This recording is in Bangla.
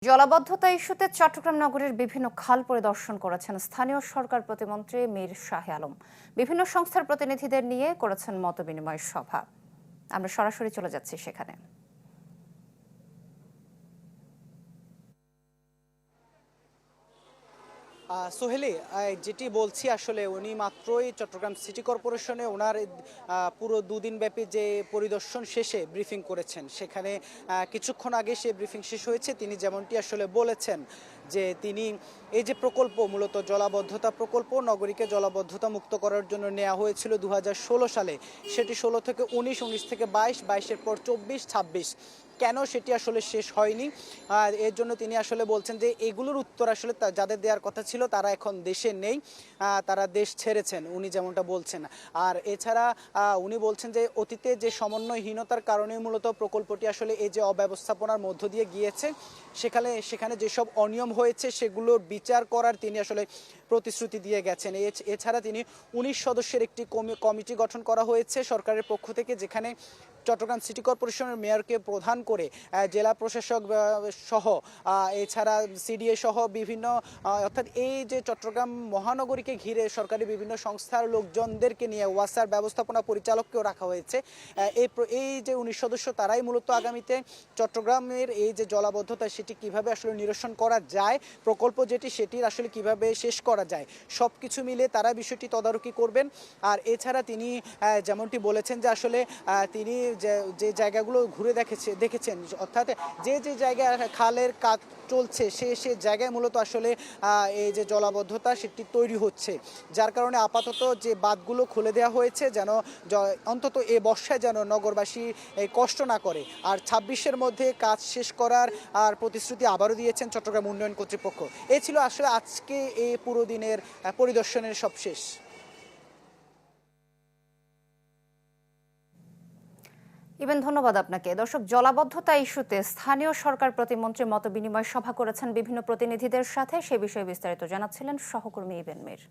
জলাবদ্ধতা ইস্যুতে চট্টগ্রাম নগরের বিভিন্ন খাল পরিদর্শন করেছেন স্থানীয় সরকার প্রতিমন্ত্রী মীর শাহে আলম। বিভিন্ন সংস্থার প্রতিনিধিদের নিয়ে করেছেন মতবিনিময় সভা। আমরা সরাসরি চলে যাচ্ছি সেখানে। সোহেলি, যেটি বলছি আসলে উনি মাত্রই চট্টগ্রাম সিটি কর্পোরেশনে ওনার পুরো দুদিন ব্যাপী যে পরিদর্শন শেষে ব্রিফিং করেছেন, সেখানে কিছুক্ষণ আগে সে ব্রিফিং শেষ হয়েছে। তিনি যেমনটি আসলে বলেছেন যে তিনি এই যে প্রকল্প, মূলত জলাবদ্ধতা প্রকল্প, নগরীকে জলাবদ্ধতা মুক্ত করার জন্য নেওয়া হয়েছিল 2016 সালে, সেটি 16 থেকে 19, 19 থেকে 22, 22-এর পর 24, 26 কেন সেটি আসলে শেষ হয়নি। আর এর জন্য তিনি আসলে বলছেন যে এগুলোর উত্তর আসলে যাদের দেওয়ার কথা ছিল তারা এখন দেশে নেই, তারা দেশ ছেড়েছেন, উনি যেমনটা বলছেন। আর এছাড়া উনি বলছেন যে অতীতে যে সমন্বয়হীনতার কারণে মূলত প্রকল্পটি আসলে এই যে অব্যবস্থাপনার মধ্য দিয়ে গিয়েছে, সেখানে যেসব অনিয়ম হয়েছে সেগুলোর বিচার করার তিনি আসলে প্রতিশ্রুতি দিয়ে গেছেন। এছাড়া তিনি 19 সদস্যের একটি কমিটি গঠন করা হয়েছে সরকারের পক্ষ থেকে, যেখানে চট্টগ্রাম সিটি কর্পোরেশনের মেয়রকে প্রধান করে জেলা প্রশাসক সহ, এছাড়া সিডিএ সহ বিভিন্ন, অর্থাৎ এই যে চট্টগ্রাম মহানগরীকে ঘিরে সরকারি বিভিন্ন সংস্থার লোকজনদেরকে নিয়ে ওয়াসার ব্যবস্থাপনা পরিচালককেও রাখা হয়েছে। এই যে 19 সদস্য, তারাই মূলত আগামীতে চট্টগ্রামের এই যে জলাবদ্ধতা সেটি কিভাবে আসলে নিরসন করা যায়, প্রকল্প যেটি সেটির আসলে কিভাবে শেষ করা যায়, সব কিছু মিলে তারা বিষয়টি তদারকি করবেন। আর এছাড়া তিনি যেমনটি বলেছেন যে আসলে তিনি যে জায়গাগুলো ঘুরে দেখেছেন, অর্থাৎ যে জায়গায় খালের কাজ চলছে সে জায়গায় মূলত আসলে এই যে জলাবদ্ধতা সেটি তৈরি হচ্ছে, যার কারণে আপাতত যে বাঁধগুলো খুলে দেওয়া হয়েছে যেন অন্তত এ বর্ষায় যেন নগরবাসী কষ্ট না করে। আর 26-এর মধ্যে কাজ শেষ করার আর প্রতিশ্রুতি আবারও দিয়েছেন চট্টগ্রাম উন্নয়ন কর্তৃপক্ষ। এ ছিল আসলে আজকে এই পুরো দিনের পরিদর্শনের সবশেষ। ইবেন, ধন্যবাদ আপনাকে। দর্শক, জলাবদ্ধতা ইস্যুতে স্থানীয় সরকার প্রতিমন্ত্রী মতবিনিময় সভা করেছেন বিভিন্ন প্রতিনিধিদের সাথে। সে বিষয়ে বিস্তারিত জানাচ্ছিলেন সহকর্মী ইবেন মীর।